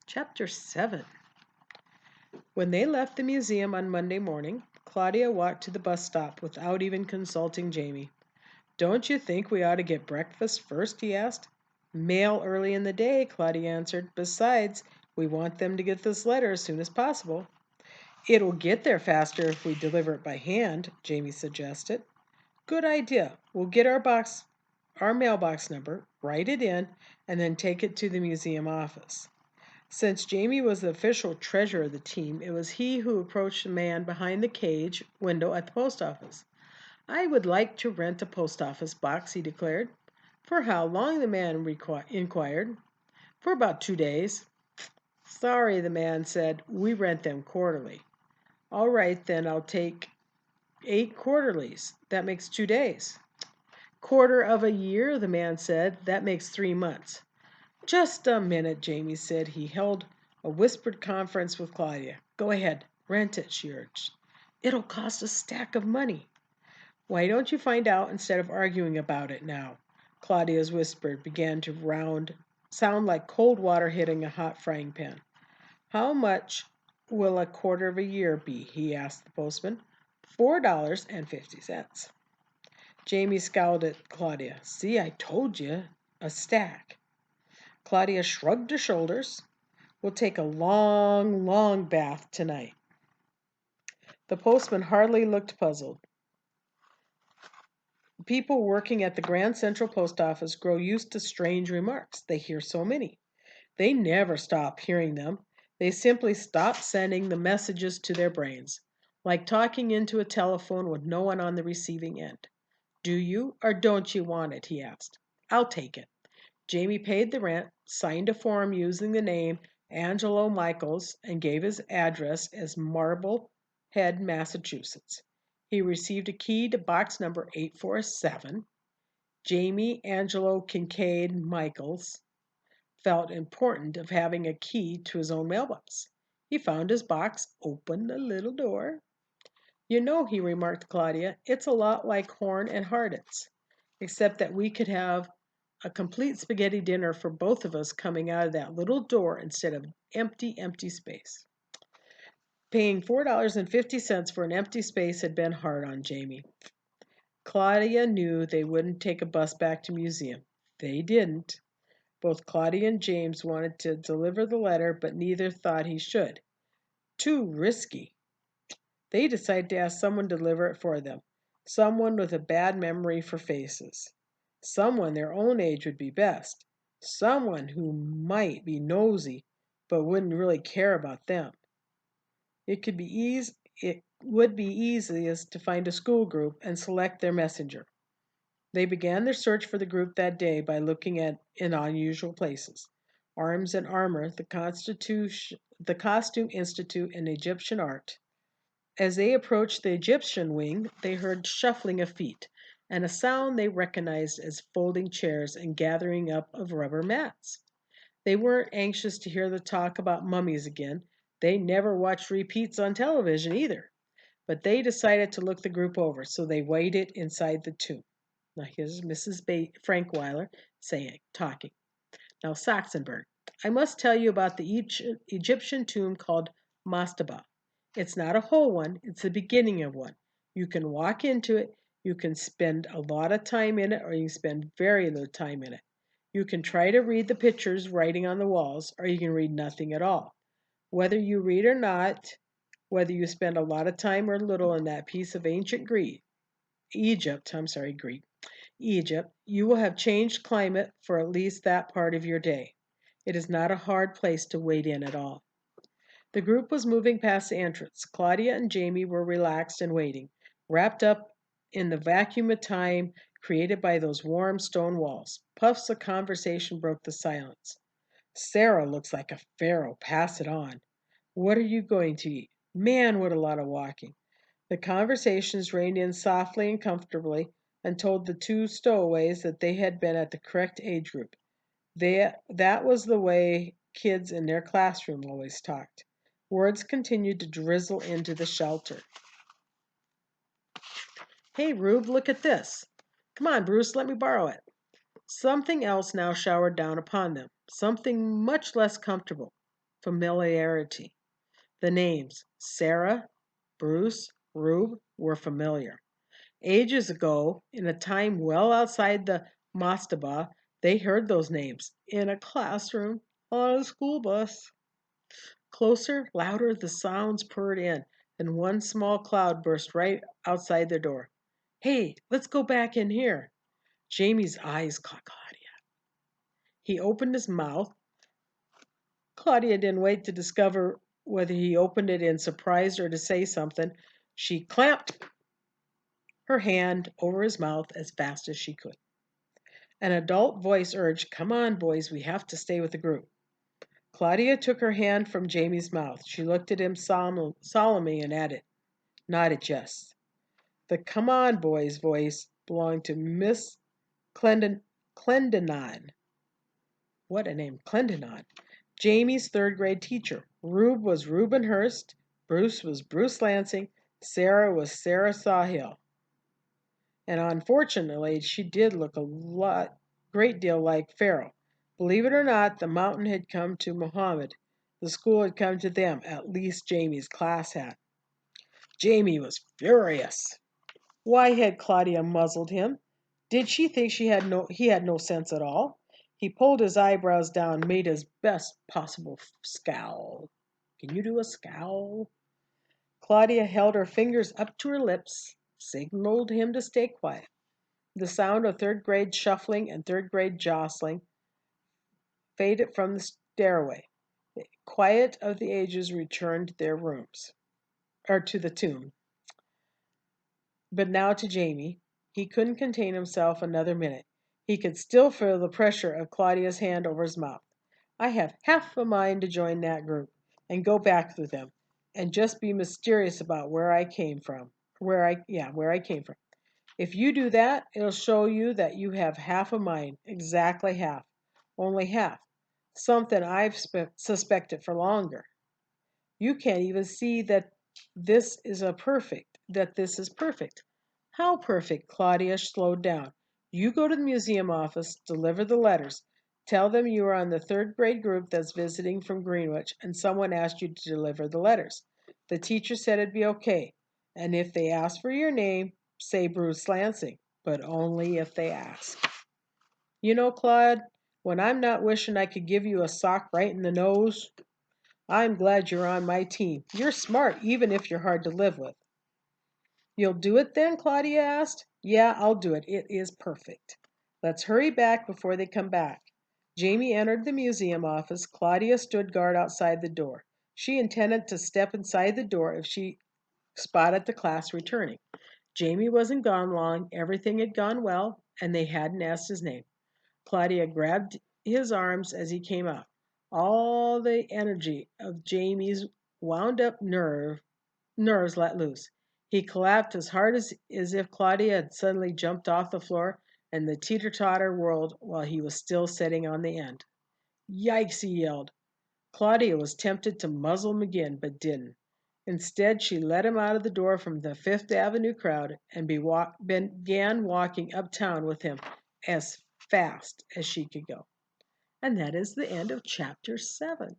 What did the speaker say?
Chapter 7. When they left the museum on Monday morning, Claudia walked to the bus stop without even consulting Jamie. "Don't you think we ought to get breakfast first?" he asked. "Mail early in the day," Claudia answered. "Besides, we want them to get this letter as soon as possible." "It'll get there faster if we deliver it by hand," Jamie suggested. "Good idea. We'll get our mailbox number, write it in, and then take it to the museum office." Since Jamie was the official treasurer of the team, it was he who approached the man behind the cage window at the post office. "I would like to rent a post office box," he declared. "For how long?" the man inquired. "For about 2 days." "Sorry," the man said. "We rent them quarterly." "All right, then I'll take 8 quarterlies. That makes 2 days." "Quarter of a year," the man said. "That makes 3 months." "Just a minute," Jamie said. He held a whispered conference with Claudia. "Go ahead, rent it," she urged. "It'll cost a stack of money." "Why don't you find out instead of arguing about it now?" Claudia's whisper began to sound like cold water hitting a hot frying pan. "How much will a quarter of a year be?" he asked the postman. $4.50. Jamie scowled at Claudia. "See, I told you. A stack." Claudia shrugged her shoulders. "We'll take a long, long bath tonight." The postman hardly looked puzzled. People working at the Grand Central Post Office grow used to strange remarks. They hear so many. They never stop hearing them. They simply stop sending the messages to their brains, like talking into a telephone with no one on the receiving end. "Do you or don't you want it?" he asked. "I'll take it." Jamie paid the rent, signed a form using the name Angelo Michaels, and gave his address as Marblehead, Massachusetts. He received a key to box number 847. Jamie Angelo Kincaid Michaels felt important of having a key to his own mailbox. He found his box, opened the little door. "You know," he remarked to Claudia, "it's a lot like Horn and Hardit's, except that we could have a complete spaghetti dinner for both of us coming out of that little door instead of empty, empty space." Paying $4.50 for an empty space had been hard on Jamie. Claudia knew they wouldn't take a bus back to museum. They didn't. Both Claudia and James wanted to deliver the letter, but neither thought he should. Too risky. They decided to ask someone to deliver it for them. Someone with a bad memory for faces. Someone their own age would be best. Someone who might be nosy, but wouldn't really care about them. It would be easiest to find a school group and select their messenger. They began their search for the group that day by looking in unusual places. Arms and Armor, the Costume Institute, and Egyptian Art. As they approached the Egyptian wing, they heard shuffling of feet and a sound they recognized as folding chairs and gathering up of rubber mats. They weren't anxious to hear the talk about mummies again. They never watched repeats on television either. But they decided to look the group over, so they waited inside the tomb. Now here's Mrs. Frankweiler talking. "Now, Saxonburg, I must tell you about the Egyptian tomb called Mastaba. It's not a whole one, it's the beginning of one. You can walk into it, you can spend a lot of time in it, or you can spend very little time in it. You can try to read the pictures writing on the walls, or you can read nothing at all. Whether you read or not, whether you spend a lot of time or little in that piece of ancient Greek, Egypt, you will have changed climate for at least that part of your day. It is not a hard place to wait in at all." The group was moving past the entrance. Claudia and Jamie were relaxed and waiting, wrapped up in the vacuum of time created by those warm stone walls. Puffs of conversation broke the silence. "Sarah looks like a pharaoh. Pass it on." "What are you going to eat?" "Man, what a lot of walking." The conversations reined in softly and comfortably and told the two stowaways that they had been at the correct age group. That was the way kids in their classroom always talked. Words continued to drizzle into the shelter. "Hey, Rube, look at this." "Come on, Bruce, let me borrow it." Something else now showered down upon them, something much less comfortable. familiarity. The names Sarah, Bruce, Rube were familiar. Ages ago, in a time well outside the mastaba, they heard those names in a classroom, on a school bus. Closer, louder, the sounds poured in, and one small cloud burst right outside their door. Hey, let's go back in here. Jamie's eyes caught Claudia. He opened his mouth. Claudia didn't wait to discover whether he opened it in surprise or to say something. She clamped her hand over his mouth as fast as she could. An adult voice urged, Come on, boys, we have to stay with the group. Claudia took her hand from Jamie's mouth. She looked at him solemnly and nodded yes. The Come on, boys voice belonged to Miss Clendenon. What a name, Clendenon. Jamie's third grade teacher. Rube was Reuben Hurst. Bruce was Bruce Lansing. Sarah was Sarah Sawhill. And unfortunately, she did look great deal like Pharaoh. Believe it or not, the mountain had come to Mohammed. The school had come to them, at least Jamie's class had. Jamie was furious. Why had Claudia muzzled him? Did she think he had no sense at all? He pulled his eyebrows down, made his best possible scowl. Can you do a scowl? Claudia held her fingers up to her lips, signaled him to stay quiet. The sound of third grade shuffling and third grade jostling faded from the stairway. The quiet of the ages returned to their rooms, or to the tomb. But now to Jamie. He couldn't contain himself another minute. He could still feel the pressure of Claudia's hand over his mouth. I have half a mind to join that group and go back with them and just be mysterious about where I came from. Where I came from. If you do that, it'll show you that you have half a mind, exactly half, only half, something I've suspected for longer. You can't even see that this is perfect. How perfect? Claudia slowed down. You go to the museum office, deliver the letters. Tell them you are on the third grade group that's visiting from Greenwich, and someone asked you to deliver the letters. The teacher said it'd be okay. And if they ask for your name, say Bruce Lansing, but only if they ask. You know, Claude, when I'm not wishing I could give you a sock right in the nose, I'm glad you're on my team. You're smart, even if you're hard to live with. You'll do it then? Claudia asked. Yeah, I'll do it. It is perfect. Let's hurry back before they come back. Jamie entered the museum office. Claudia stood guard outside the door. She intended to step inside the door if she spotted the class returning. Jamie wasn't gone long. Everything had gone well, and they hadn't asked his name. Claudia grabbed his arms as he came out. All the energy of Jamie's wound up nerves let loose. He collapsed as hard as if Claudia had suddenly jumped off the floor and the teeter-totter whirled while he was still sitting on the end. Yikes, he yelled. Claudia was tempted to muzzle him again, but didn't. Instead, she led him out of the door from the Fifth Avenue crowd and began walking uptown with him as fast as she could go. And that is the end of chapter 7.